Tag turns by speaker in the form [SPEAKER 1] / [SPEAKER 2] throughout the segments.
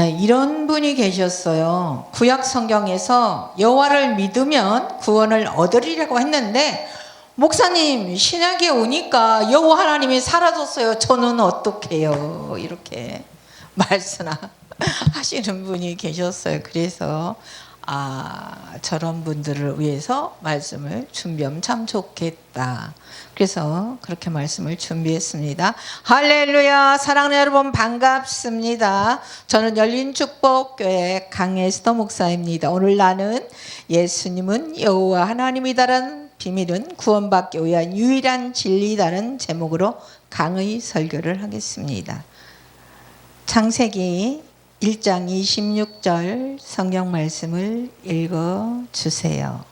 [SPEAKER 1] 이런 분이 계셨어요. 구약 성경에서 여호와를 믿으면 구원을 얻으리라고 했는데, 목사님 신약에 오니까 여호와 하나님이 사라졌어요. 저는 어떡해요? 이렇게 말씀하시는 분이 계셨어요. 그래서 저런 분들을 위해서 말씀을 준비하면 참 좋겠다. 그래서 그렇게 말씀을 준비했습니다. 할렐루야. 사랑하는 여러분 반갑습니다. 저는 열린축복교회 강혜스더 목사입니다. 오늘 나는 예수님은 여호와 하나님이다라는 비밀은 구원받기 위한 유일한 진리다라는 제목으로 강의 설교를 하겠습니다. 창세기 1장 26절 성경 말씀을 읽어주세요.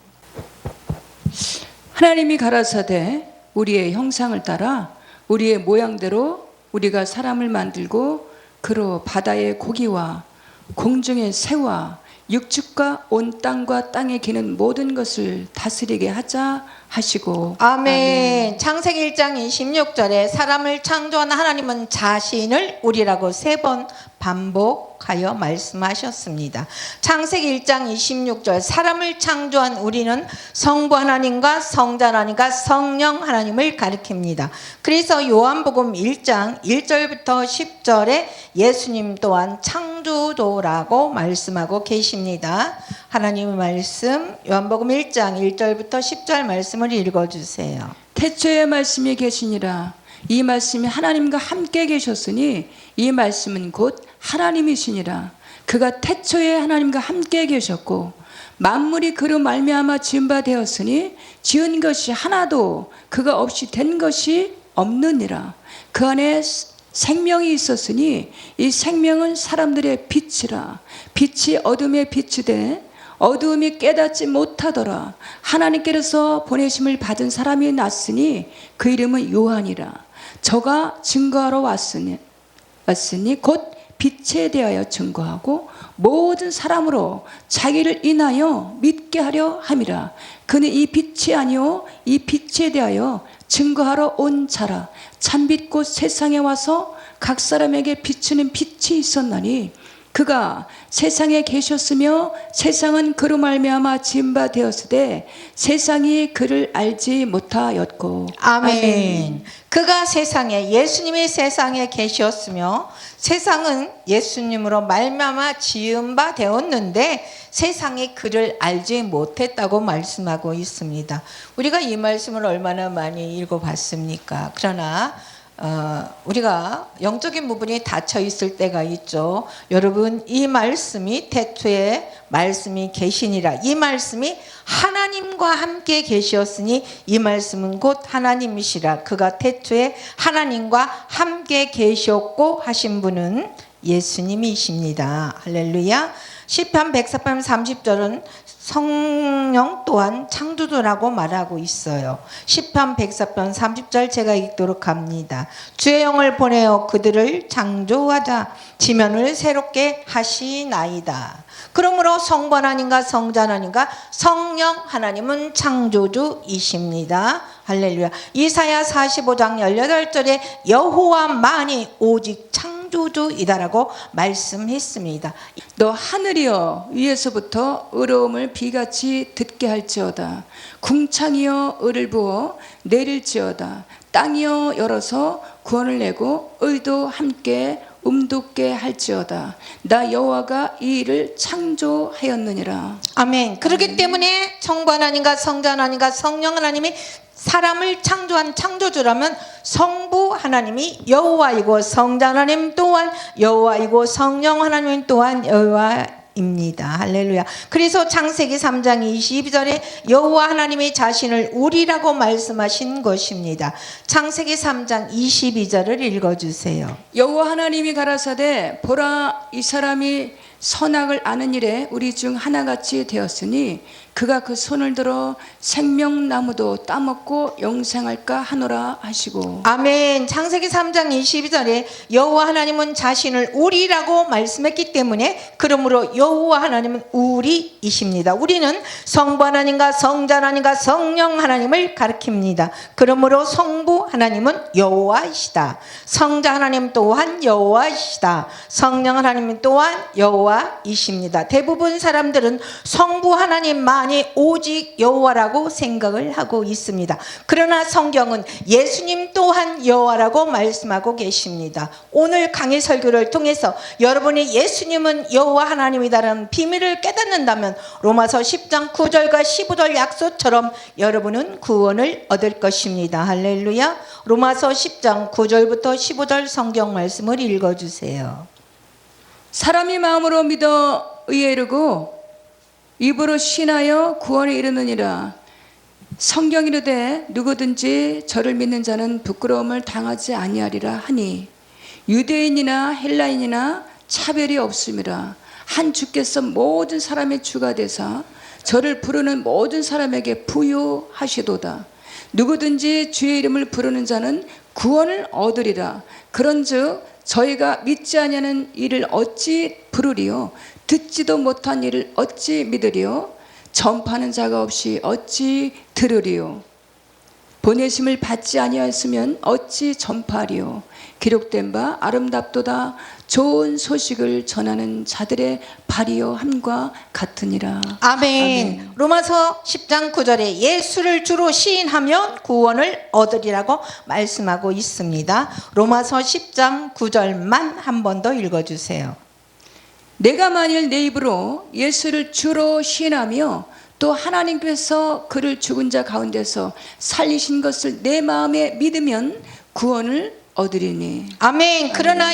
[SPEAKER 2] 하나님이 가라사대 우리의 형상을 따라 우리의 모양대로 우리가 사람을 만들고 그로 바다의 고기와 공중의 새와 육축과 온 땅과 땅에 기는 모든 것을 다스리게 하자 하시고.
[SPEAKER 1] 아멘. 창세기 1장 26절에 사람을 창조한 하나님은 자신을 우리라고 3번 반복하여 말씀하셨습니다. 창세기 1장 26절 사람을 창조한 우리는 성부 하나님과 성자 하나님과 성령 하나님을 가리킵니다. 그래서 요한복음 1장 1절부터 10절에 예수님 또한 창조주라고 말씀하고 계십니다. 하나님의 말씀 요한복음 1장 1절부터 10절 말씀을 읽어주세요.
[SPEAKER 2] 태초에 말씀이 계시니라. 이 말씀이 하나님과 함께 계셨으니 이 말씀은 곧 하나님이시니라. 그가 태초에 하나님과 함께 계셨고 만물이 그로 말미암아 지은 바 되었으니 지은 것이 하나도 그가 없이 된 것이 없느니라. 그 안에 생명이 있었으니 이 생명은 사람들의 빛이라. 빛이 어둠에 비추되 어두움이 깨닫지 못하더라. 하나님께로서 보내심을 받은 사람이 났으니 그 이름은 요한이라. 저가 증거하러 왔으니 곧 빛에 대하여 증거하고 모든 사람으로 자기를 인하여 믿게 하려 함이라. 그는 이 빛이 아니요 이 빛에 대하여 증거하러 온 자라. 참빛 곧 세상에 와서 각 사람에게 비추는 빛이 있었나니 그가 세상에 계셨으며 세상은 그로 말미암아 지은 바 되었으되 세상이 그를 알지 못하였고.
[SPEAKER 1] 아멘. 그가 세상에 예수님이 세상에 계셨으며 세상은 예수님으로 말미암아 지은 바 되었는데 세상이 그를 알지 못했다고 말씀하고 있습니다. 우리가 이 말씀을 얼마나 많이 읽어봤습니까? 그러나 우리가 영적인 부분이 닫혀 있을 때가 있죠. 여러분, 이 말씀이 태초에 말씀이 계시니라. 이 말씀이 하나님과 함께 계셨으니 이 말씀은 곧 하나님이시라. 그가 태초에 하나님과 함께 계셨고 하신 분은 예수님이십니다. 할렐루야. 시편 104편 30절은 성령 또한 창조주라고 말하고 있어요. 시편 104편 30절 제가 읽도록 합니다. 주의 영을 보내어 그들을 창조하자 지면을 새롭게 하시나이다. 그러므로 성부 하나님과 성자 하나님과 성령 하나님은 창조주이십니다. 할렐루야. 이사야 45장 18절에 여호와만이 오직 창조주이다라고 말씀했습니다.
[SPEAKER 2] 너 하늘이여 위에서부터 의로움을 비같이 듣게 할지어다. 궁창이여 을을 부어 내릴지어다. 땅이여 열어서 구원을 내고 의도 함께 움돋게 할지어다. 나 여호와가 이 일을 창조하였느니라.
[SPEAKER 1] 아멘. 그렇기 때문에 성부 하나님과 성자 하나님과 성령 하나님이 사람을 창조한 창조주라면 성부 하나님이 여호와이고 성자 하나님 또한 여호와이고 성령 하나님 또한 여호와입니다. 할렐루야. 그래서 창세기 3장 22절에 여호와 하나님이 자신을 우리라고 말씀하신 것입니다. 창세기 3장 22절을 읽어주세요.
[SPEAKER 2] 여호와 하나님이 가라사대 보라 이 사람이 선악을 아는 일에 우리 중 하나같이 되었으니 그가 그 손을 들어 생명나무도 따먹고 영생할까 하노라 하시고.
[SPEAKER 1] 아멘. 창세기 3장 22절에 여호와 하나님은 자신을 우리라고 말씀했기 때문에 그러므로 여호와 하나님은 우리이십니다. 우리는 성부 하나님과 성자 하나님과 성령 하나님을 가리킵니다. 그러므로 성부 하나님은 여호와이시다. 성자 하나님 또한 여호와이시다. 성령 하나님 또한 여호와이십니다. 대부분 사람들은 성부 하나님만이 오직 여호와라고 생각을 하고 있습니다. 그러나 성경은 예수님 또한 여호와라고 말씀하고 계십니다. 오늘 강의 설교를 통해서 여러분이 예수님은 여호와 하나님이다라는 비밀을 깨닫는다면 로마서 10장 9절과 15절 약속처럼 여러분은 구원을 얻을 것입니다. 할렐루야. 로마서 10장 9절부터 15절 성경 말씀을 읽어주세요.
[SPEAKER 2] 사람이 마음으로 믿어 의에 이르고 입으로 신하여 구원에 이르느니라. 성경이 이르되 누구든지 저를 믿는 자는 부끄러움을 당하지 아니하리라 하니 유대인이나 헬라인이나 차별이 없음이라. 한 주께서 모든 사람의 주가 되사 저를 부르는 모든 사람에게 부유하시도다. 누구든지 주의 이름을 부르는 자는 구원을 얻으리라. 그런즉 저희가 믿지 아니하는 이를 어찌 부르리요? 듣지도 못한 이를 어찌 믿으리요? 전파하는 자가 없이 어찌 들으리요? 보내심을 받지 아니하였으면 어찌 전파하리요? 기록된 바 아름답도다 좋은 소식을 전하는 자들의 발이요 함과 같으니라.
[SPEAKER 1] 아멘. 로마서 10장 9절에 예수를 주로 시인하면 구원을 얻으리라고 말씀하고 있습니다. 로마서 10장 9절만 한 번 더 읽어주세요.
[SPEAKER 2] 내가 만일 내 입으로 예수를 주로 시인하며 또 하나님께서 그를 죽은 자 가운데서 살리신 것을 내 마음에 믿으면 구원을 얻으리니.
[SPEAKER 1] 아멘. 그러나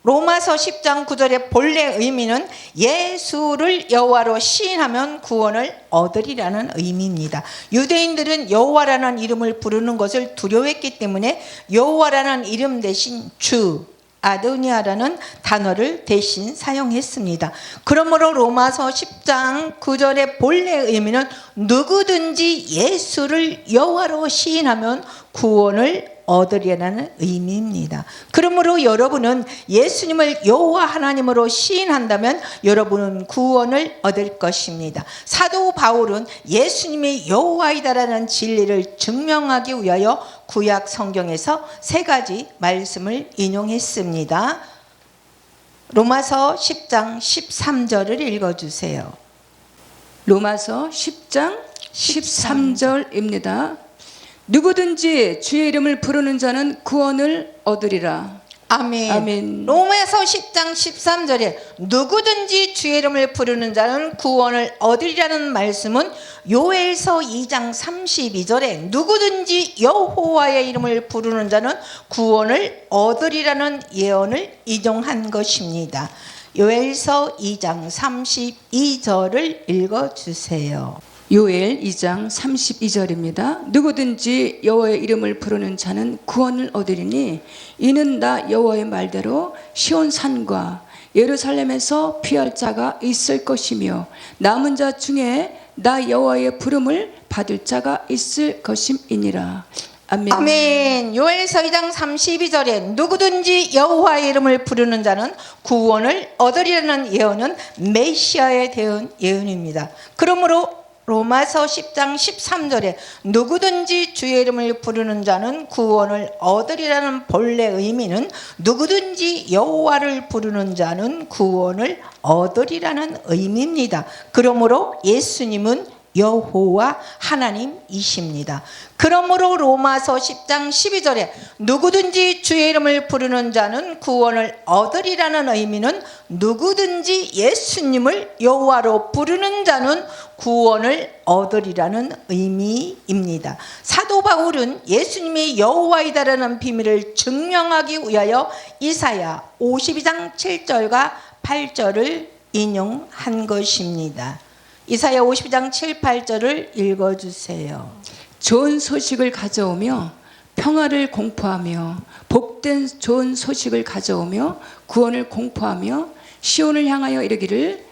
[SPEAKER 1] 로마서 10장 9절의 본래 의미는 예수를 여호와로 시인하면 구원을 얻으리라는 의미입니다. 유대인들은 여호와라는 이름을 부르는 것을 두려워했기 때문에 여호와라는 이름 대신 주 아도니아라는 단어를 대신 사용했습니다. 그러므로 로마서 10장 9절의 본래 의미는 누구든지 예수를 여호와로 시인하면 구원을 얻으리라는 의미입니다. 그러므로 여러분은 예수님을 여호와 하나님으로 시인한다면 여러분은 구원을 얻을 것입니다. 사도 바울은 예수님이 여호와이다라는 진리를 증명하기 위하여 구약 성경에서 세 가지 말씀을 인용했습니다. 로마서 10장 13절을 읽어주세요.
[SPEAKER 2] 로마서 10장 13절입니다. 누구든지 주의 이름을 부르는 자는 구원을 얻으리라.
[SPEAKER 1] 아멘.
[SPEAKER 2] 아멘.
[SPEAKER 1] 로마서 10장 13절에 누구든지 주의 이름을 부르는 자는 구원을 얻으리라는 말씀은 요엘서 2장 32절에 누구든지 여호와의 이름을 부르는 자는 구원을 얻으리라는 예언을 인용한 것입니다. 요엘서 2장 32절을 읽어주세요.
[SPEAKER 2] 요엘 2장 32절입니다. 누구든지 여호와의 이름을 부르는 자는 구원을 얻으리니 이는 나 여호와의 말대로 시온산과 예루살렘에서 피할 자가 있을 것이며 남은 자 중에 나 여호와의 부름을 받을 자가 있을 것임이니라. 아멘.
[SPEAKER 1] 아멘. 요엘서 2장 32절에 누구든지 여호와의 이름을 부르는 자는 구원을 얻으리라는 예언은 메시아에 대한 예언입니다. 그러므로 로마서 10장 13절에 누구든지 주의 이름을 부르는 자는 구원을 얻으리라는 본래 의미는 누구든지 여호와를 부르는 자는 구원을 얻으리라는 의미입니다. 그러므로 예수님은 여호와 하나님이십니다. 그러므로 로마서 10장 12절에 누구든지 주의 이름을 부르는 자는 구원을 얻으리라는 의미는 누구든지 예수님을 여호와로 부르는 자는 구원을 얻으리라는 의미입니다. 사도 바울은 예수님이 여호와이다라는 비밀을 증명하기 위하여 이사야 52장 7절과 8절을 인용한 것입니다. 이사야 52장 7, 8절을 읽어주세요.
[SPEAKER 2] 좋은 소식을 가져오며 평화를 공포하며 복된 좋은 소식을 가져오며 구원을 공포하며 시온을 향하여 이르기를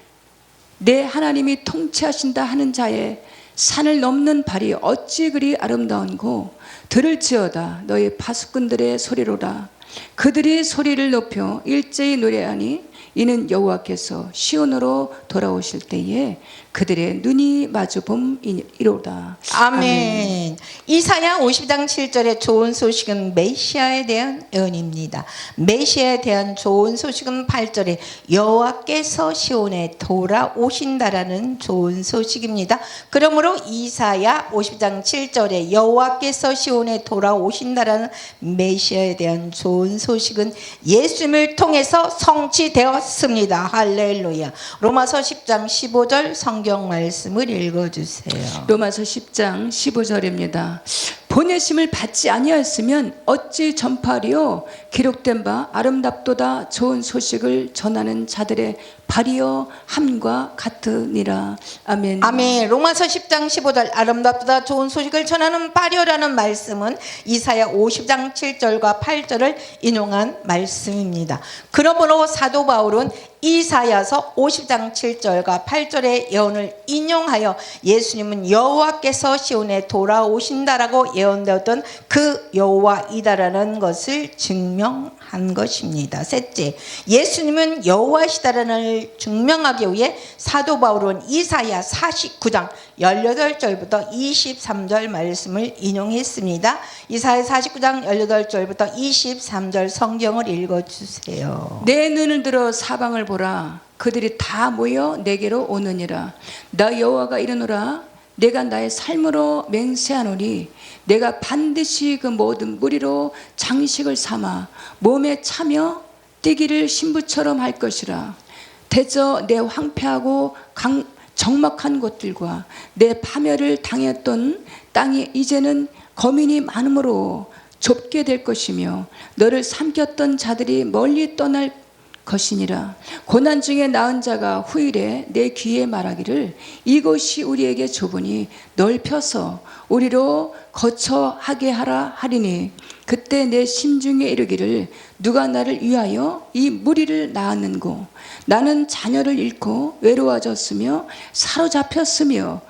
[SPEAKER 2] 내 하나님이 통치하신다 하는 자의 산을 넘는 발이 어찌 그리 아름다운고 들을지어다 너희 파수꾼들의 소리로라. 그들이 소리를 높여 일제히 노래하니 이는 여호와께서 시온으로 돌아오실 때에 그들의 눈이 마주봄이로다.
[SPEAKER 1] 아멘. 이사야 50장 7절의 좋은 소식은 메시아에 대한 예언입니다. 메시아에 대한 좋은 소식은 8절에 여호와께서 시온에 돌아오신다라는 좋은 소식입니다. 그러므로 이사야 50장 7절에 여호와께서 시온에 돌아오신다라는 메시아에 대한 좋은 소식은 예수님을 통해서 성취되었습니다. 할렐루야. 로마서 10장 15절 성경 말씀을 읽어주세요.
[SPEAKER 2] 로마서 10장 15절입니다. 보내심을 받지 아니하였으면 어찌 전파하리요. 기록된 바 아름답도다 좋은 소식을 전하는 자들의 발이여 함과 같으니라. 아멘.
[SPEAKER 1] 아멘. 로마서 10장 15절 아름답다 좋은 소식을 전하는 발이여라는 말씀은 이사야 50장 7절과 8절을 인용한 말씀입니다. 그러므로 사도 바울은 이사야서 50장 7절과 8절의 예언을 인용하여 예수님은 여호와께서 시온에 돌아오신다라고 예언되었던 그 여호와이다라는 것을 증명한 것입니다. 셋째, 예수님은 여호와시다라는 증명하기 위해 사도 바울은 이사야 49장 18절부터 23절 말씀을 인용했습니다. 이사야 49장 18절부터 23절 성경을 읽어주세요.
[SPEAKER 2] 내 눈을 들어 사방을 보라. 그들이 다 모여 내게로 오느니라. 나 여호와가 이르노라. 내가 나의 삶으로 맹세하노니 내가 반드시 그 모든 무리로 장식을 삼아 몸에 차며 뛰기를 신부처럼 할 것이라. 대저 내 황폐하고 적막한 곳들과 내 파멸을 당했던 땅이 이제는 거민이 많으므로 좁게 될 것이며 너를 삼켰던 자들이 멀리 떠날 것이니라. 고난 중에 나은 자가 후일에 내 귀에 말하기를 이곳이 우리에게 좁으니 넓혀서 우리로 거처하게 하라 하리니 그때 내 심중에 이르기를 누가 나를 위하여 이 무리를 낳았는고 나는 자녀를 잃고 외로워졌으며 사로잡혔으며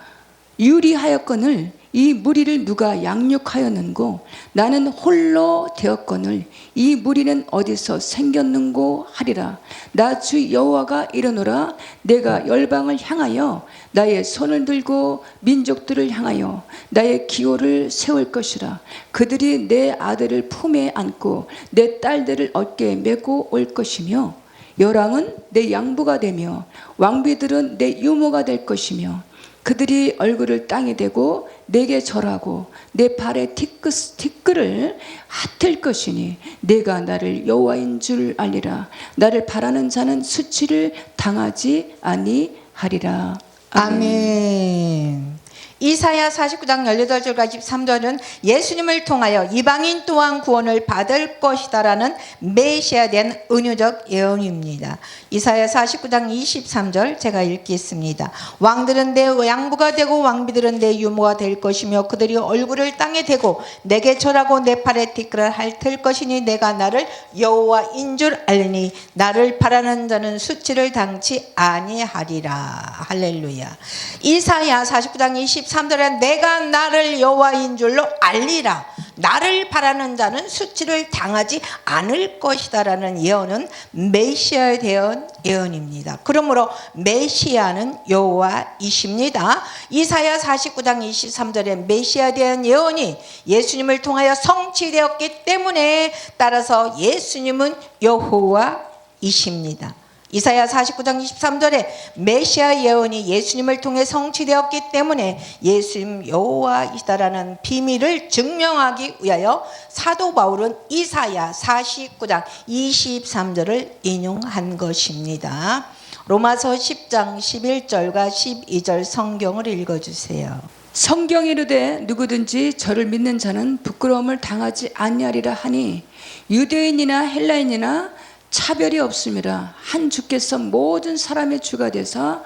[SPEAKER 2] 유리하였거늘 이 무리를 누가 양육하였는고 나는 홀로 되었거늘 이 무리는 어디서 생겼는고 하리라. 나 주 여호와가 이르노라. 내가 열방을 향하여 나의 손을 들고 민족들을 향하여 나의 기호를 세울 것이라. 그들이 내 아들을 품에 안고 내 딸들을 어깨에 메고 올 것이며 열왕은 내 양부가 되며 왕비들은 내 유모가 될 것이며 그들이 얼굴을 땅에 대고 내게 절하고 내 발에 티끌을 핫을 것이니 내가 나를 여호와인 줄 알리라. 나를 바라는 자는 수치를 당하지 아니하리라.
[SPEAKER 1] 아멘. 이사야 49장 18절과 23절은 예수님을 통하여 이방인 또한 구원을 받을 것이다라는 메시아에 대한 은유적 예언입니다. 이사야 49장 23절 제가 읽겠습니다. 왕들은 내 양부가 되고 왕비들은 내 유모가 될 것이며 그들이 얼굴을 땅에 대고 내게 절하고 내 팔에 티끌을 핥을 것이니 내가 나를 여호와인 줄 알리니 나를 바라는 자는 수치를 당치 아니하리라. 할렐루야. 이사야 49장 23절에 내가 나를 여호와인 줄로 알리라. 나를 바라는 자는 수치를 당하지 않을 것이다라는 예언은 메시아에 대한 예언입니다. 그러므로 메시아는 여호와이십니다. 이사야 49장 23절에 메시아에 대한 예언이 예수님을 통하여 성취되었기 때문에 따라서 예수님은 여호와이십니다. 이사야 49장 23절에 메시아 예언이 예수님을 통해 성취되었기 때문에 예수님 여호와이시다라는 비밀을 증명하기 위하여 사도 바울은 이사야 49장 23절을 인용한 것입니다. 로마서 10장 11절과 12절 성경을 읽어주세요.
[SPEAKER 2] 성경에 이르되 누구든지 저를 믿는 자는 부끄러움을 당하지 아니하리라 하니 유대인이나 헬라인이나 차별이 없음이라. 한 주께서 모든 사람의 주가 되사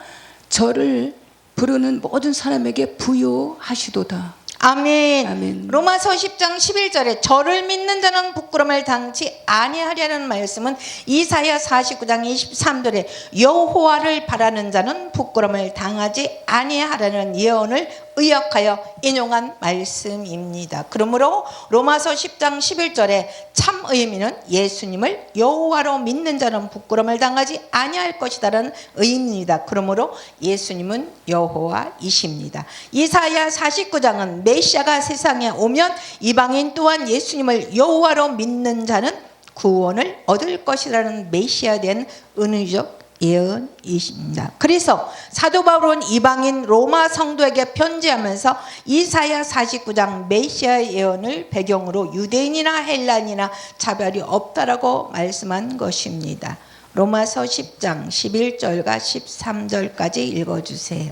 [SPEAKER 2] 저를 부르는 모든 사람에게 부요하시도다.
[SPEAKER 1] 아멘.
[SPEAKER 2] 아멘.
[SPEAKER 1] 로마서 10장 11절에 저를 믿는 자는 부끄러움을 당치 아니하리라는 말씀은 이사야 49장 23절에 여호와를 바라는 자는 부끄러움을 당하지 아니하라는 예언을 의역하여 인용한 말씀입니다. 그러므로 로마서 10장 11절에 참 의미는 예수님을 여호와로 믿는 자는 부끄러움을 당하지 아니할 것이다라는 의미입니다. 그러므로 예수님은 여호와이십니다. 이사야 49장은 메시아가 세상에 오면 이방인 또한 예수님을 여호와로 믿는 자는 구원을 얻을 것이라는 메시아에 대한 은유적 예언이십니다. 그래서 사도 바울은 이방인 로마 성도에게 편지하면서 이사야 49장 메시아의 예언을 배경으로 유대인이나 헬란이나 차별이 없다라고 말씀한 것입니다. 로마서 10장 11절과 13절까지 읽어주세요.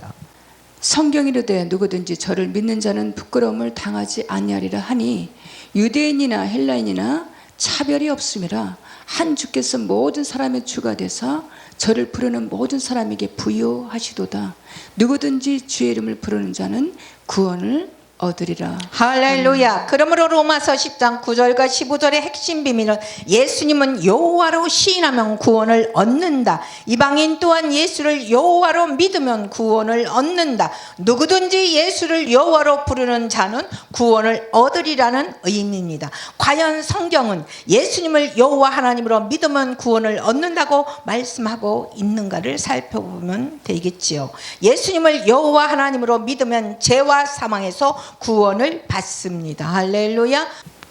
[SPEAKER 2] 성경이 이르되 누구든지 저를 믿는 자는 부끄러움을 당하지 아니하리라 하니 유대인이나 헬라인이나 차별이 없음이라 한 주께서 모든 사람의 주가 되사 저를 부르는 모든 사람에게 부요하시도다. 누구든지 주의 이름을 부르는 자는 구원을 얻으리라.
[SPEAKER 1] 할렐루야. 그러므로 로마서 10장 9절과 15절의 핵심 비밀은 예수님은 여호와로 시인하면 구원을 얻는다. 이방인 또한 예수를 여호와로 믿으면 구원을 얻는다. 누구든지 예수를 여호와로 부르는 자는 구원을 얻으리라는 의미입니다. 과연 성경은 예수님을 여호와 하나님으로 믿으면 구원을 얻는다고 말씀하고 있는가를 살펴보면 되겠지요. 예수님을 여호와 하나님으로 믿으면 죄와 사망에서 구원을 받습니다. 할렐루야.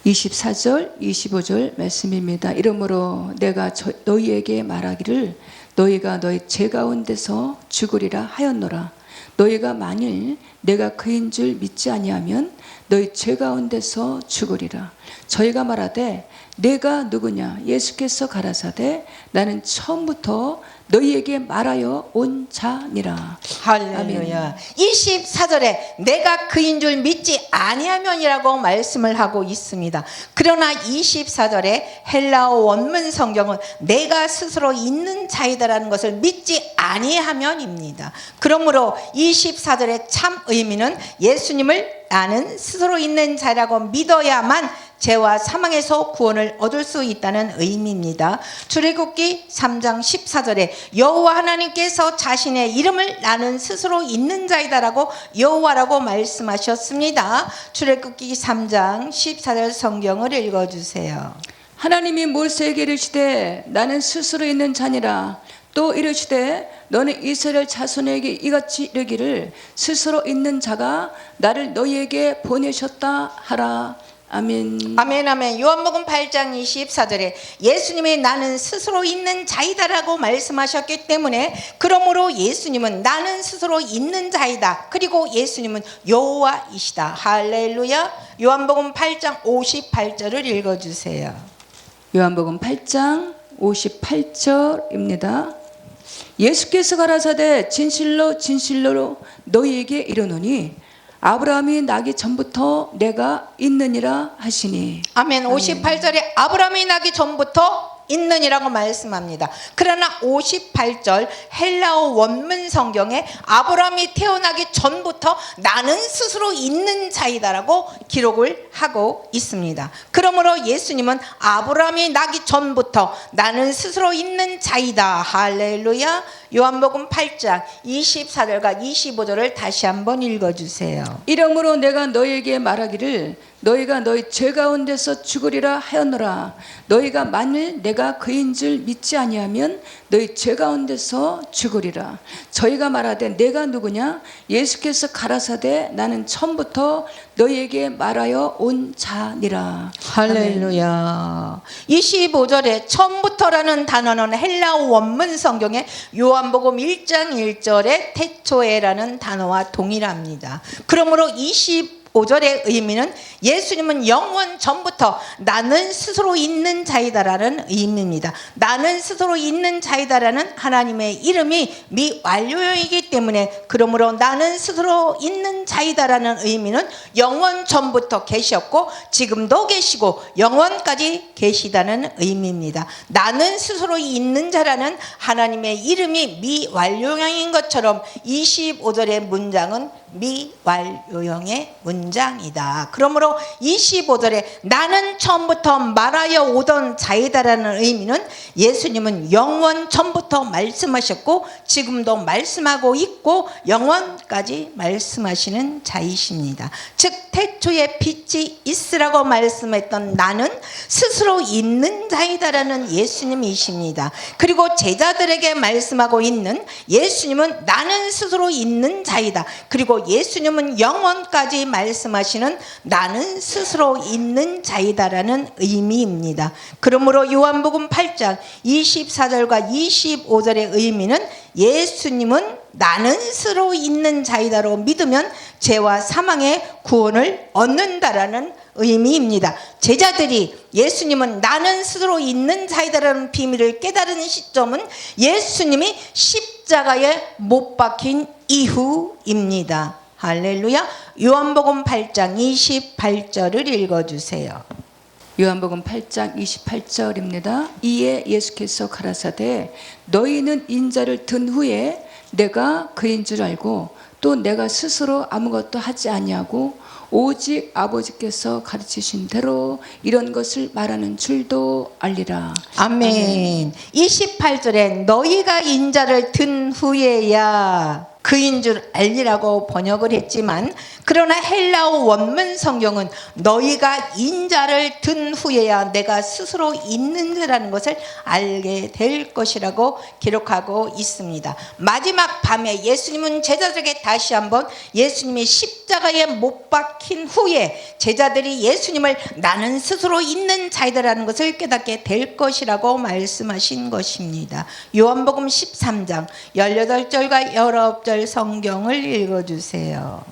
[SPEAKER 2] 24절 25절 말씀입니다. 이러므로 내가 너희에게 말하기를 너희가 너희 죄 가운데서 죽으리라 하였노라. 너희가 만일 내가 그인 줄 믿지 아니하면 너희 죄 가운데서 죽으리라. 저희가 말하되 내가 누구냐? 예수께서 가라사대 나는 처음부터 너희에게 말하여 온 자니라.
[SPEAKER 1] 할렐루야. 24절에 내가 그인 줄 믿지 아니하면이라고 말씀을 하고 있습니다. 그러나 24절에 헬라어 원문 성경은 내가 스스로 있는 자이다라는 것을 믿지 아니하면입니다. 그러므로 24절의 참 의미는 예수님을 나는 스스로 있는 자라고 믿어야만 죄와 사망에서 구원을 얻을 수 있다는 의미입니다. 출애굽기 3장 14절에 여호와 하나님께서 자신의 이름을 나는 스스로 있는 자이다라고 여호와라고 말씀하셨습니다. 출애굽기 3장 14절 성경을 읽어주세요.
[SPEAKER 2] 하나님이 모세에게 이르시되 나는 스스로 있는 자니라. 또 이르시되 너는 이스라엘 자손에게 이같이 이르기를 스스로 있는 자가 나를 너희에게 보내셨다 하라. 아멘.
[SPEAKER 1] 아멘 아멘. 요한복음 8장 24절에 예수님이 나는 스스로 있는 자이다라고 말씀하셨기 때문에 그러므로 예수님은 나는 스스로 있는 자이다. 그리고 예수님은 여호와이시다. 할렐루야. 요한복음 8장 58절을 읽어주세요.
[SPEAKER 2] 요한복음 8장 58절입니다. 예수께서 가라사대 진실로 진실로 너희에게 이르노니 아브라함이 나기 전부터 내가 있느니라 하시니.
[SPEAKER 1] 아멘. 58절에 아브라함이 나기 전부터 있느니라고 말씀합니다. 그러나 58절 헬라어 원문 성경에 아브라함이 태어나기 전부터 나는 스스로 있는 자이다라고 기록을 하고 있습니다. 그러므로 예수님은 아브라함이 나기 전부터 나는 스스로 있는 자이다. 할렐루야. 요한복음 8장 24절과 25절을 다시 한번 읽어주세요.
[SPEAKER 2] 이러므로 내가 너희에게 말하기를 너희가 너희 죄 가운데서 죽으리라 하였노라. 너희가 만일 내가 그인 줄 믿지 아니하면 너희 죄 가운데서 죽으리라. 저희가 말하되 내가 누구냐? 예수께서 가라사대 나는 처음부터 너희에게 말하여 온 자니라.
[SPEAKER 1] 할렐루야. 25절에 처음부터라는 단어는 헬라어 원문 성경에 요한복음 1장 1절에 태초에라는 단어와 동일합니다. 그러므로 25절의 의미는 예수님은 영원 전부터 나는 스스로 있는 자이다라는 의미입니다. 나는 스스로 있는 자이다라는 하나님의 이름이 미완료이기 때문에 그러므로 나는 스스로 있는 자이다라는 의미는 영원 전부터 계셨고 지금도 계시고 영원까지 계시다는 의미입니다. 나는 스스로 있는 자라는 하나님의 이름이 미완료인 것처럼 25절의 문장은 미완료형의 문장이다. 그러므로 25절에 나는 처음부터 말하여 오던 자이다라는 의미는 예수님은 영원 전부터 말씀하셨고 지금도 말씀하고 있고 영원까지 말씀하시는 자이십니다. 즉 태초에 빛이 있으라고 말씀했던 나는 스스로 있는 자이다라는 예수님이십니다. 그리고 제자들에게 말씀하고 있는 예수님은 나는 스스로 있는 자이다. 그리고 예수님은 영원까지 말씀하시는 나는 스스로 있는 자이다라는 의미입니다. 그러므로 요한복음 8장 24절과 25절의 의미는 예수님은 나는 스스로 있는 자이다로 믿으면 죄와 사망의 구원을 얻는다라는 의미입니다. 제자들이 예수님은 나는 스스로 있는 자이다라는 비밀을 깨달은 시점은 예수님이 십자가에 못 박힌 이후입니다. 할렐루야. 요한복음 8장 28절을 읽어주세요.
[SPEAKER 2] 요한복음 8장 28절입니다. 이에 예수께서 가라사대 너희는 인자를 든 후에 내가 그인 줄 알고 또 내가 스스로 아무것도 하지 아니하고 오직 아버지께서 가르치신 대로 이런 것을 말하는 줄도 알리라.
[SPEAKER 1] 아멘. 28절에 너희가 인자를 든 후에야 그인 줄 알리라고 번역을 했지만 그러나 헬라어 원문 성경은 너희가 인자를 든 후에야 내가 스스로 있는 자라는 것을 알게 될 것이라고 기록하고 있습니다. 마지막 밤에 예수님은 제자들에게 다시 한번 예수님이 십자가에 못 박힌 후에 제자들이 예수님을 나는 스스로 있는 자이다라는 것을 깨닫게 될 것이라고 말씀하신 것입니다. 요한복음 13장 18절과 19절 성경을 읽어주세요.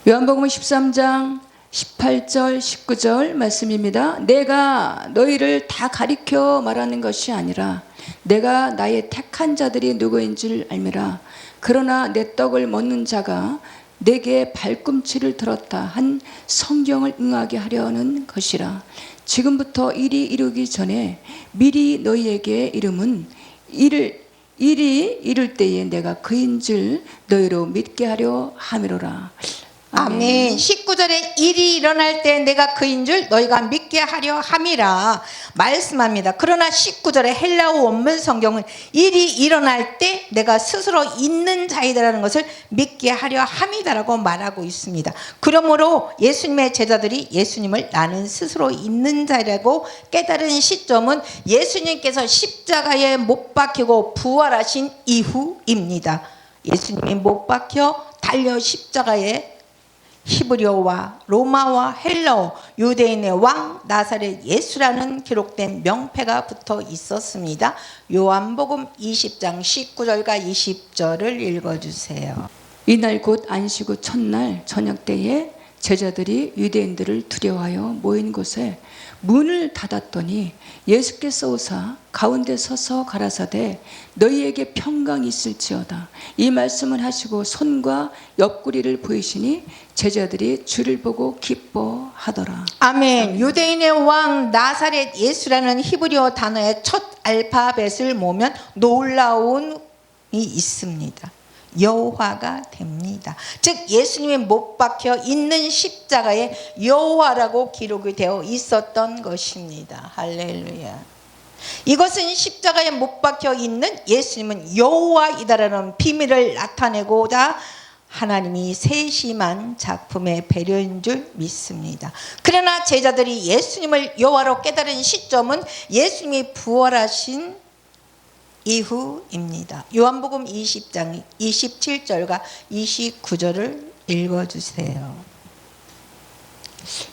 [SPEAKER 2] 요한복음 13장 18절 19절 말씀입니다. 내가 너희를 다 가리켜 말하는 것이 아니라 내가 나의 택한 자들이 누구인 줄 알미라. 그러나 내 떡을 먹는 자가 내게 발꿈치를 들었다 한 성경을 응하게 하려는 것이라. 지금부터 일이 이루기 전에 미리 너희에게 이름은 일이 이룰 때에 내가 그인 줄 너희로 믿게 하려 함이로라.
[SPEAKER 1] 아멘. 19절에 일이 일어날 때 내가 그인 줄 너희가 믿게 하려 함이라 말씀합니다. 그러나 19절에 헬라어 원문 성경은 일이 일어날 때 내가 스스로 있는 자이다라는 것을 믿게 하려 함이다라고 말하고 있습니다. 그러므로 예수님의 제자들이 예수님을 나는 스스로 있는 자라고 깨달은 시점은 예수님께서 십자가에 못 박히고 부활하신 이후입니다. 예수님이 못 박혀 달려 십자가에 히브리어와 로마와 헬라어 유대인의 왕 나사렛 예수라는 기록된 명패가 붙어 있었습니다. 요한복음 20장 19절과 20절을 읽어주세요.
[SPEAKER 2] 이날 곧 안식 후 첫날 저녁 때에 제자들이 유대인들을 두려워하여 모인 곳에 문을 닫았더니 예수께서 오사 가운데 서서 가라사대 너희에게 평강이 있을지어다. 이 말씀을 하시고 손과 옆구리를 보이시니 제자들이 주를 보고 기뻐하더라.
[SPEAKER 1] 아멘. 유대인의 왕 나사렛 예수라는 히브리어 단어의 첫 알파벳을 모으면 놀라움이 있습니다. 여호와가 됩니다. 즉 예수님이 못 박혀 있는 십자가에 여호와라고 기록이 되어 있었던 것입니다. 할렐루야. 이것은 십자가에 못 박혀 있는 예수님은 여호와이다라는 비밀을 나타내고자 하나님이 세심한 작품의 배려인 줄 믿습니다. 그러나 제자들이 예수님을 여호와로 깨달은 시점은 예수님이 부활하신 이후입니다. 요한복음 20장 27절과 29절을 읽어주세요.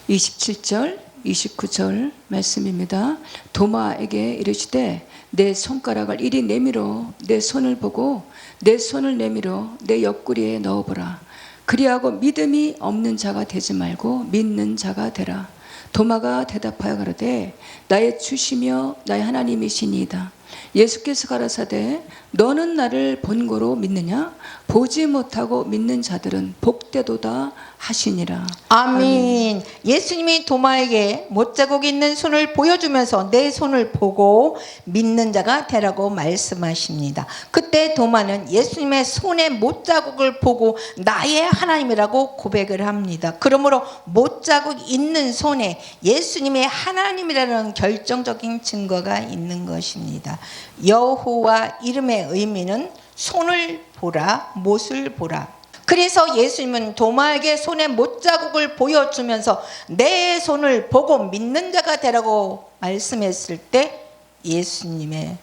[SPEAKER 2] 27절 29절 말씀입니다. 도마에게 이르시되 내 손가락을 이리 내밀어 내 손을 보고 내 손을 내밀어 내 옆구리에 넣어보라. 그리하고 믿음이 없는 자가 되지 말고 믿는 자가 되라. 도마가 대답하여 가로되 나의 주시며 나의 하나님이시니이다. 예수께서 가라사대 너는 나를 본고로 믿느냐? 보지 못하고 믿는 자들은 복되도다 하시니라.
[SPEAKER 1] 아멘. 예수님이 도마에게 못자국 있는 손을 보여주면서 내 손을 보고 믿는 자가 되라고 말씀하십니다. 그때 도마는 예수님의 손에 못자국을 보고 나의 하나님이라고 고백을 합니다. 그러므로 못자국 있는 손에 예수님의 하나님이라는 결정적인 증거가 있는 것입니다. 여호와 이름의 의미는 손을 보라, 못을 보라. 그래서 예수님은 도마에게 손에 못자국을 보여주면서 내 손을 보고 믿는 자가 되라고 말씀했을 때 예수님의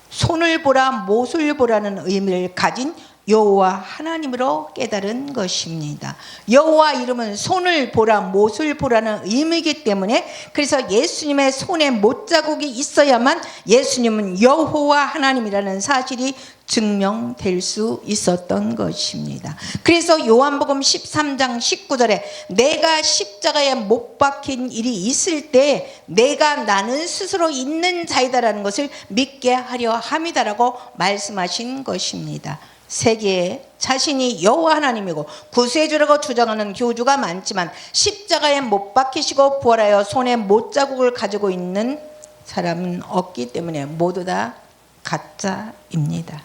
[SPEAKER 1] 손을 보라, 못을 보라는 의미를 가진 여호와 하나님으로 깨달은 것입니다. 여호와 이름은 손을 보라, 못을 보라는 의미이기 때문에 그래서 예수님의 손에 못자국이 있어야만 예수님은 여호와 하나님이라는 사실이 증명될 수 있었던 것입니다. 그래서 요한복음 13장 19절에 내가 십자가에 못 박힌 일이 있을 때 내가 나는 스스로 있는 자이다라는 것을 믿게 하려 함이다라고 말씀하신 것입니다. 세계에 자신이 여호와 하나님이고 구세주라고 주장하는 교주가 많지만 십자가에 못 박히시고 부활하여 손에 못자국을 가지고 있는 사람은 없기 때문에 모두 다 가짜입니다.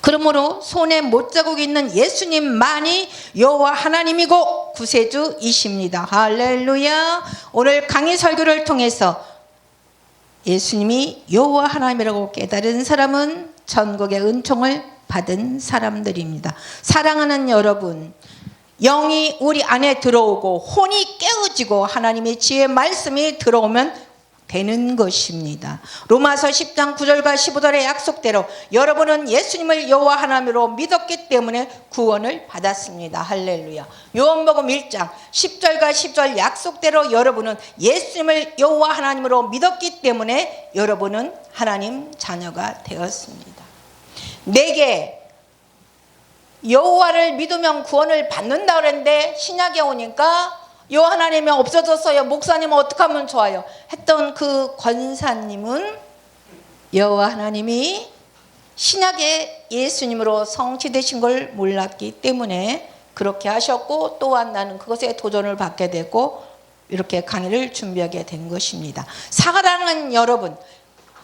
[SPEAKER 1] 그러므로 손에 못자국이 있는 예수님만이 여호와 하나님이고 구세주이십니다. 할렐루야. 오늘 강의 설교를 통해서 예수님이 여호와 하나님이라고 깨달은 사람은 전국의 은총을 받은 사람들입니다. 사랑하는 여러분, 영이 우리 안에 들어오고 혼이 깨어지고 하나님의 지혜의 말씀이 들어오면 되는 것입니다. 로마서 10장 9절과 15절의 약속대로 여러분은 예수님을 여호와 하나님으로 믿었기 때문에 구원을 받았습니다. 할렐루야. 요한복음 1장 10절과 10절 약속대로 여러분은 예수님을 여호와 하나님으로 믿었기 때문에 여러분은 하나님 자녀가 되었습니다. 내게 여호와를 믿으면 구원을 받는다 그랬는데 신약에 오니까 요 하나님이 없어졌어요. 목사님은 어떻게 하면 좋아요? 했던 그 권사님은 여호와 하나님이 신약의 예수님으로 성취되신 걸 몰랐기 때문에 그렇게 하셨고 또한 나는 그것에 도전을 받게 되고 이렇게 강의를 준비하게 된 것입니다. 사랑하는 여러분,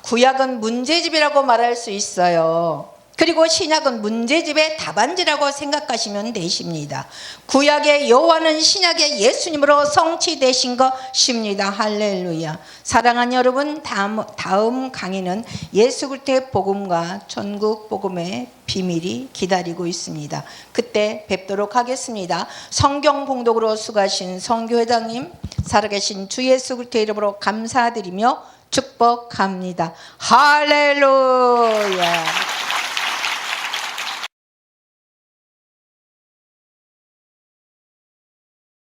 [SPEAKER 1] 구약은 문제집이라고 말할 수 있어요. 그리고 신약은 문제집의 답안지라고 생각하시면 되십니다. 구약의 여호와는 신약의 예수님으로 성취되신 것입니다. 할렐루야. 사랑하는 여러분, 다음 강의는 예수 그리스도의 복음과 전국 복음의 비밀이 기다리고 있습니다. 그때 뵙도록 하겠습니다. 성경 봉독으로 수고하신 성교회장님, 살아계신 주 예수 그리스도의 이름으로 감사드리며 축복합니다. 할렐루야.